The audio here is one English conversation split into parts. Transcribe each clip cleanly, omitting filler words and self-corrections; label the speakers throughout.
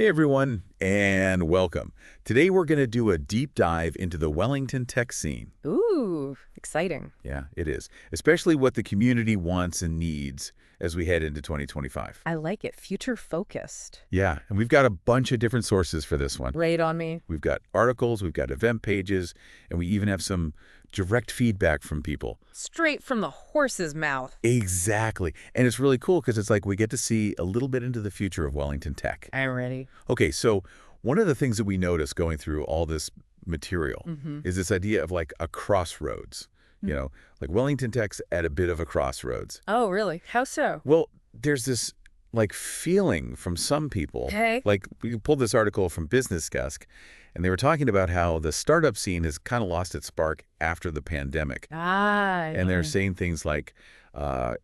Speaker 1: Hey everyone, and welcome. Today we're going to do a deep dive into the Wellington tech scene.
Speaker 2: Ooh, exciting.
Speaker 1: Yeah, it is. Especially what the community wants and needs as we head into 2025.
Speaker 2: I like it. Future focused.
Speaker 1: Yeah, and we've got a bunch of different sources for this one.
Speaker 2: Right on me.
Speaker 1: We've got articles, we've got event pages, and we even have some direct feedback from people.
Speaker 2: Straight from the horse's mouth.
Speaker 1: Exactly. And it's really cool because it's like we get to see a little bit into the future of Wellington tech.
Speaker 2: I'm ready.
Speaker 1: Okay, so one of the things that we notice going through all this material is this idea of like a crossroads. You know, like Wellington tech's at a bit of a crossroads.
Speaker 2: Oh, really? How so?
Speaker 1: Well, there's this like feeling from some people.
Speaker 2: Okay.
Speaker 1: Like we pulled this article from Business Desk, and they were talking about how the startup scene has kind of lost its spark after the pandemic. And they're saying things like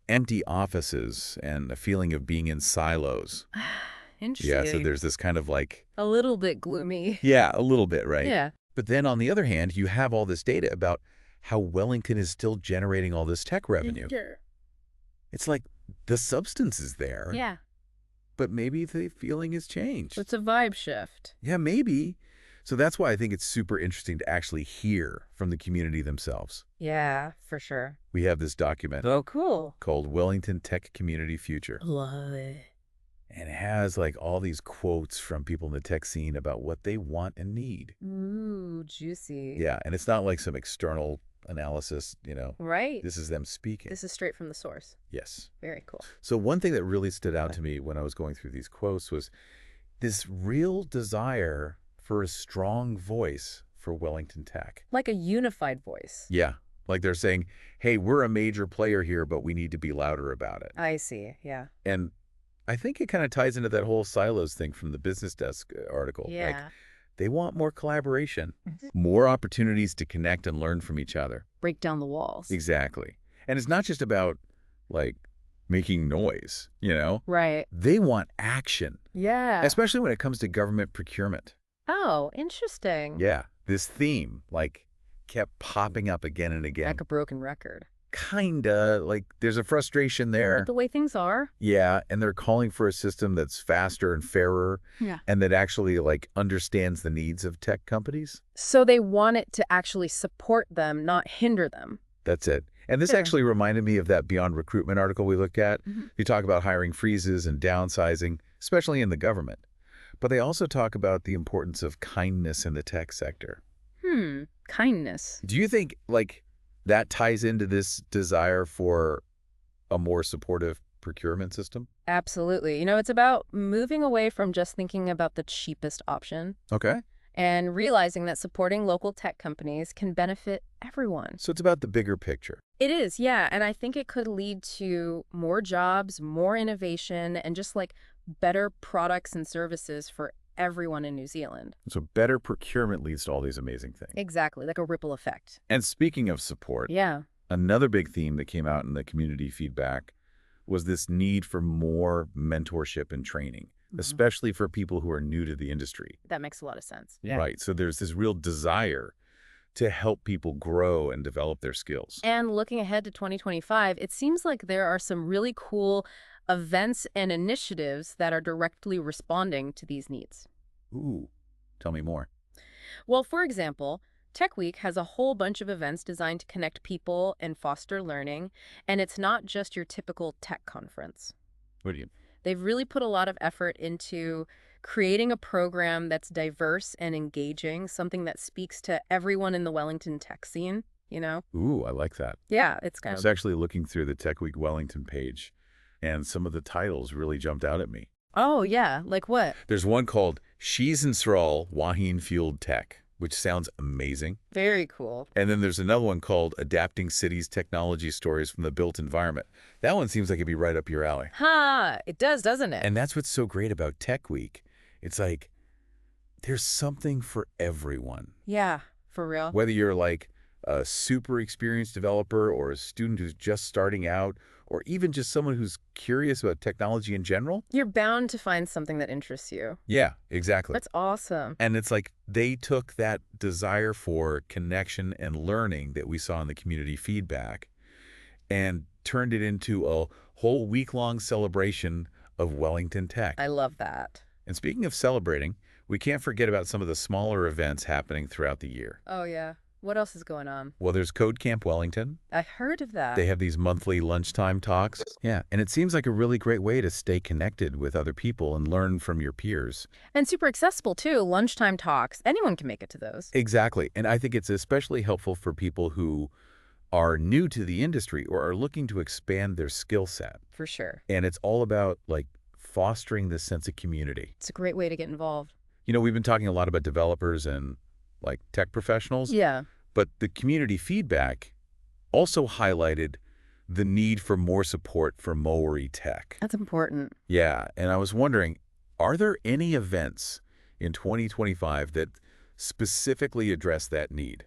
Speaker 1: empty offices and a feeling of being in silos.
Speaker 2: Interesting.
Speaker 1: Yeah, so there's this kind of like...
Speaker 2: A little bit gloomy.
Speaker 1: Yeah, a little bit, right?
Speaker 2: Yeah.
Speaker 1: But then on the other hand, you have all this data about how Wellington is still generating all this tech revenue.
Speaker 2: Sure.
Speaker 1: It's like the substance is there,
Speaker 2: Yeah.
Speaker 1: but maybe the feeling has changed.
Speaker 2: It's a vibe shift.
Speaker 1: Yeah, maybe. So that's why I think it's super interesting to actually hear from the community themselves.
Speaker 2: Yeah, for sure.
Speaker 1: We have this document
Speaker 2: Oh, cool.
Speaker 1: called Wellington Tech Community Future.
Speaker 2: Love it.
Speaker 1: And it has like all these quotes from people in the tech scene about what they want and need.
Speaker 2: Ooh, juicy.
Speaker 1: Yeah, and it's not like some external analysis, you know.
Speaker 2: Right.
Speaker 1: This is them speaking.
Speaker 2: This is straight from the source.
Speaker 1: Yes.
Speaker 2: Very cool.
Speaker 1: So one thing that really stood out to me when I was going through these quotes was this real desire for a strong voice for Wellington tech.
Speaker 2: Like a unified voice.
Speaker 1: Yeah. Like they're saying, hey, we're a major player here, but we need to be louder about it.
Speaker 2: I see. Yeah.
Speaker 1: And I think it kind of ties into that whole silos thing from the Business Desk article.
Speaker 2: Yeah.
Speaker 1: Like, they want more collaboration, more opportunities to connect and learn from each other.
Speaker 2: Break down the walls.
Speaker 1: Exactly. And it's not just about, like, making noise, you know?
Speaker 2: Right.
Speaker 1: They want action,
Speaker 2: Yeah.
Speaker 1: especially when it comes to government procurement.
Speaker 2: Oh, interesting.
Speaker 1: Yeah. This theme, like, kept popping up again and again.
Speaker 2: Like a broken record.
Speaker 1: Kinda. Like, there's a frustration there.
Speaker 2: The way things are.
Speaker 1: Yeah, and they're calling for a system that's faster and fairer
Speaker 2: Yeah.
Speaker 1: and that actually, like, understands the needs of tech companies.
Speaker 2: So they want it to actually support them, not hinder them.
Speaker 1: That's it. And this
Speaker 2: Yeah.
Speaker 1: actually reminded me of that Beyond Recruitment article we looked at. You talk about hiring freezes and downsizing, especially in the government. But they also talk about the importance of kindness in the tech sector.
Speaker 2: Kindness.
Speaker 1: Do you think, like, that ties into this desire for a more supportive procurement system?
Speaker 2: Absolutely. It's about moving away from just thinking about the cheapest option
Speaker 1: Okay.
Speaker 2: and realizing that supporting local tech companies can benefit everyone.
Speaker 1: So it's about the bigger picture.
Speaker 2: It is, yeah. And I think it could lead to more jobs, more innovation, and just like better products and services for everyone in New Zealand.
Speaker 1: So better procurement leads to all these amazing things.
Speaker 2: Exactly, like a ripple effect.
Speaker 1: And speaking of support,
Speaker 2: Yeah.
Speaker 1: another big theme that came out in the community feedback was this need for more mentorship and training, especially for people who are new to the industry.
Speaker 2: That makes a lot of sense.
Speaker 1: Right. So there's this real desire to help people grow and develop their skills.
Speaker 2: And looking ahead to 2025, it seems like there are some really cool events and initiatives that are directly responding to these needs.
Speaker 1: Ooh, tell me more.
Speaker 2: Well, for example, Tech Week has a whole bunch of events designed to connect people and foster learning, and it's not just your typical tech conference.
Speaker 1: What do you...
Speaker 2: They've really put a lot of effort into creating a program that's diverse and engaging, something that speaks to everyone in the Wellington tech scene,
Speaker 1: Ooh, I like that.
Speaker 2: Yeah, it's
Speaker 1: I
Speaker 2: kind
Speaker 1: was
Speaker 2: of...
Speaker 1: actually looking through the Tech Week Wellington page, and some of the titles really jumped out at me.
Speaker 2: Oh, yeah. Like what?
Speaker 1: There's one called She's in Thrall Wahine Fueled Tech, which sounds amazing.
Speaker 2: Very cool.
Speaker 1: And then there's another one called Adapting Cities Technology Stories from the Built Environment. That one seems like it'd be right up your alley.
Speaker 2: It does, doesn't it?
Speaker 1: And that's what's so great about Tech Week. It's like there's something for everyone.
Speaker 2: Yeah, for real.
Speaker 1: Whether you're like a super experienced developer or a student who's just starting out, or even just someone who's curious about technology in general.
Speaker 2: You're bound to find something that interests you.
Speaker 1: Yeah, exactly.
Speaker 2: That's awesome.
Speaker 1: And it's like they took that desire for connection and learning that we saw in the community feedback and turned it into a whole week-long celebration of Wellington tech.
Speaker 2: I love that.
Speaker 1: And speaking of celebrating, we can't forget about some of the smaller events happening throughout the year.
Speaker 2: Oh, yeah. What else is going on?
Speaker 1: Well, there's Code Camp Wellington.
Speaker 2: I heard of that.
Speaker 1: They have these monthly lunchtime talks. Yeah, and it seems like a really great way to stay connected with other people and learn from your peers.
Speaker 2: And super accessible, too. Lunchtime talks. Anyone can make it to those.
Speaker 1: Exactly. And I think it's especially helpful for people who are new to the industry or are looking to expand their skill set.
Speaker 2: For sure.
Speaker 1: And it's all about, like, fostering this sense of community.
Speaker 2: It's a great way to get involved.
Speaker 1: You know, we've been talking a lot about developers and, like, tech professionals.
Speaker 2: Yeah.
Speaker 1: But the community feedback also highlighted the need for more support for Maori tech.
Speaker 2: That's important.
Speaker 1: Yeah, and I was wondering, are there any events in 2025 that specifically address that need?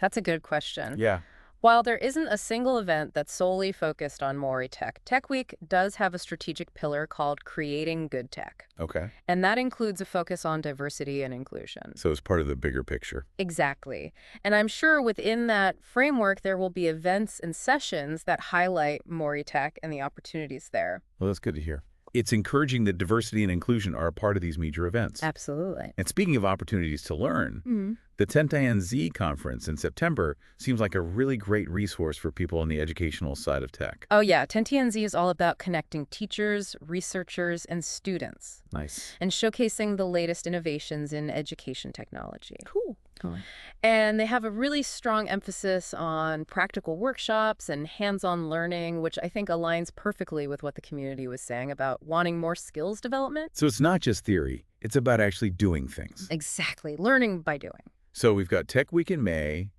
Speaker 2: That's a good question.
Speaker 1: Yeah.
Speaker 2: While there isn't a single event that's solely focused on Maori tech, Tech Week does have a strategic pillar called Creating Good Tech.
Speaker 1: Okay.
Speaker 2: And that includes a focus on diversity and inclusion.
Speaker 1: So it's part of the bigger picture.
Speaker 2: Exactly. And I'm sure within that framework, there will be events and sessions that highlight Maori tech and the opportunities there.
Speaker 1: Well, that's good to hear. It's encouraging that diversity and inclusion are a part of these major events.
Speaker 2: Absolutely.
Speaker 1: And speaking of opportunities to learn, the NZ conference in September seems like a really great resource for people on the educational side of tech.
Speaker 2: Oh, yeah. NZ is all about connecting teachers, researchers, and students.
Speaker 1: Nice.
Speaker 2: And showcasing the latest innovations in education technology.
Speaker 1: Cool.
Speaker 2: And they have a really strong emphasis on practical workshops and hands-on learning, which I think aligns perfectly with what the community was saying about wanting more skills development.
Speaker 1: So it's not just theory. It's about actually doing things.
Speaker 2: Exactly. Learning by doing.
Speaker 1: So we've got Tech Week in May,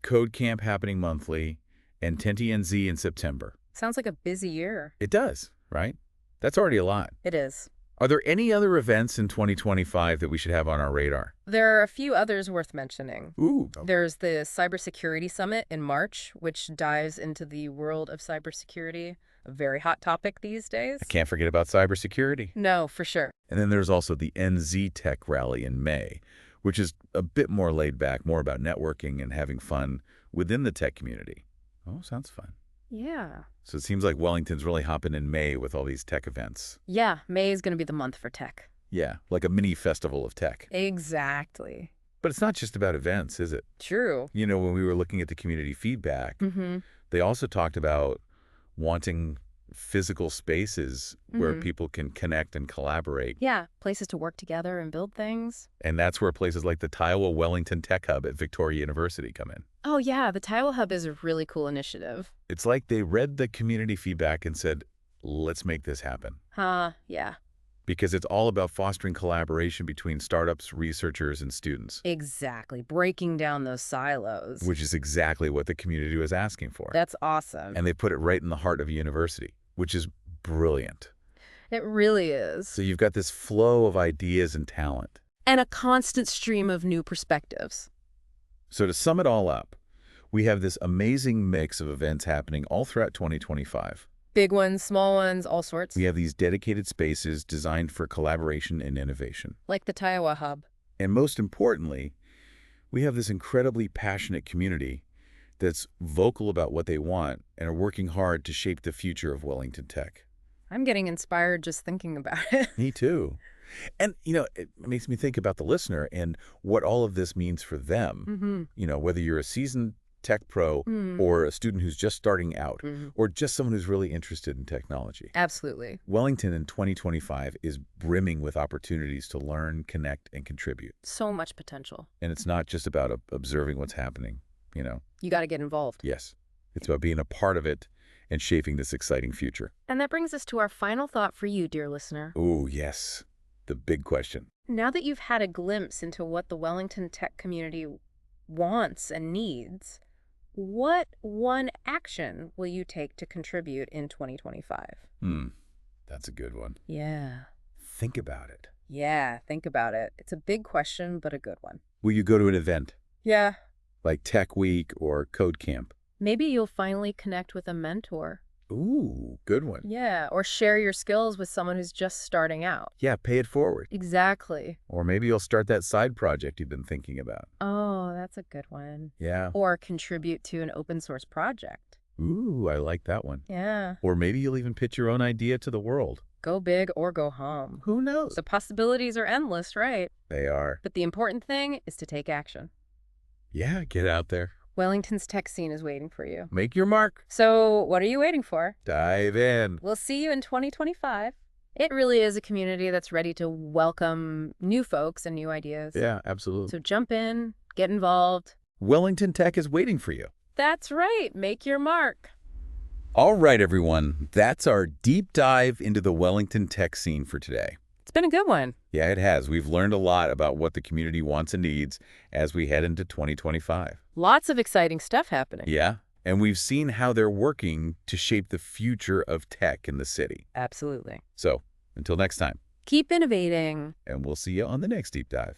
Speaker 1: Code Camp happening monthly, and NZ in September.
Speaker 2: Sounds like a busy year.
Speaker 1: It does, right? That's already a lot.
Speaker 2: It is.
Speaker 1: Are there any other events in 2025 that we should have on our radar?
Speaker 2: There are a few others worth mentioning.
Speaker 1: Ooh.
Speaker 2: There's the Cybersecurity Summit in March, which dives into the world of cybersecurity, a very hot topic these days.
Speaker 1: I can't forget about cybersecurity.
Speaker 2: No, for sure.
Speaker 1: And then there's also the NZ Tech Rally in May, which is a bit more laid back, more about networking and having fun within the tech community. Oh, sounds fun.
Speaker 2: Yeah.
Speaker 1: So it seems like Wellington's really hopping in May with all these tech events.
Speaker 2: Yeah, May is going to be the month for tech.
Speaker 1: Yeah, like a mini festival of tech.
Speaker 2: Exactly.
Speaker 1: But it's not just about events, is it?
Speaker 2: True.
Speaker 1: You know, when we were looking at the community feedback, they also talked about wanting physical spaces where people can connect and collaborate.
Speaker 2: Yeah, places to work together and build things.
Speaker 1: And that's where places like the Taiwa Wellington Tech Hub at Victoria University come in.
Speaker 2: Oh, yeah, the Taiwa Hub is a really cool initiative.
Speaker 1: It's like they read the community feedback and said, let's make this happen.
Speaker 2: Yeah.
Speaker 1: Because it's all about fostering collaboration between startups, researchers, and students.
Speaker 2: Exactly. Breaking down those silos.
Speaker 1: Which is exactly what the community was asking for.
Speaker 2: That's awesome.
Speaker 1: And they put it right in the heart of a university, which is brilliant.
Speaker 2: It really is.
Speaker 1: So you've got this flow of ideas and talent.
Speaker 2: And a constant stream of new perspectives.
Speaker 1: So to sum it all up, we have this amazing mix of events happening all throughout 2025.
Speaker 2: Big ones, small ones, all sorts.
Speaker 1: We have these dedicated spaces designed for collaboration and innovation.
Speaker 2: Like the Taiwa Hub.
Speaker 1: And most importantly, we have this incredibly passionate community that's vocal about what they want and are working hard to shape the future of Wellington Tech.
Speaker 2: I'm getting inspired just thinking about it.
Speaker 1: Me too. And, you know, it makes me think about the listener and what all of this means for them. You know, whether you're a seasoned tech pro or a student who's just starting out or just someone who's really interested in technology.
Speaker 2: Absolutely.
Speaker 1: Wellington in 2025 is brimming with opportunities to learn, connect, and contribute.
Speaker 2: So much potential.
Speaker 1: And it's not just about observing what's happening, you know.
Speaker 2: You got to get involved.
Speaker 1: Yes. It's about being a part of it and shaping this exciting future.
Speaker 2: And that brings us to our final thought for you, dear listener.
Speaker 1: Oh, yes. The big question.
Speaker 2: Now that you've had a glimpse into what the Wellington tech community wants and needs, what one action will you take to contribute in 2025?
Speaker 1: That's a good one.
Speaker 2: Yeah.
Speaker 1: Think about it.
Speaker 2: Yeah, think about it. It's a big question, but a good one.
Speaker 1: Will you go to an event?
Speaker 2: Yeah.
Speaker 1: Like Tech Week or Code Camp?
Speaker 2: Maybe you'll finally connect with a mentor.
Speaker 1: Ooh, good one.
Speaker 2: Yeah, or share your skills with someone who's just starting out.
Speaker 1: Yeah, pay it forward.
Speaker 2: Exactly.
Speaker 1: Or maybe you'll start that side project you've been thinking about.
Speaker 2: Oh, that's a good one.
Speaker 1: Yeah.
Speaker 2: Or contribute to an open source project.
Speaker 1: Ooh, I like that one.
Speaker 2: Yeah.
Speaker 1: Or maybe you'll even pitch your own idea to the world.
Speaker 2: Go big or go home.
Speaker 1: Who knows?
Speaker 2: The possibilities are endless, right?
Speaker 1: They are.
Speaker 2: But the important thing is to take action.
Speaker 1: Yeah, get out there.
Speaker 2: Wellington's tech scene is waiting for you.
Speaker 1: Make your mark.
Speaker 2: So what are you waiting for?
Speaker 1: Dive in.
Speaker 2: We'll see you in 2025. It really is a community that's ready to welcome new folks and new ideas.
Speaker 1: Yeah, absolutely.
Speaker 2: So jump in, get involved.
Speaker 1: Wellington Tech is waiting for you.
Speaker 2: That's right. Make your mark.
Speaker 1: All right, everyone. That's our deep dive into the Wellington tech scene for today.
Speaker 2: It's been a good one.
Speaker 1: Yeah, it has. We've learned a lot about what the community wants and needs as we head into 2025.
Speaker 2: Lots of exciting stuff happening.
Speaker 1: Yeah, and we've seen how they're working to shape the future of tech in the city.
Speaker 2: Absolutely.
Speaker 1: So, until next time.
Speaker 2: Keep innovating.
Speaker 1: And we'll see you on the next deep dive.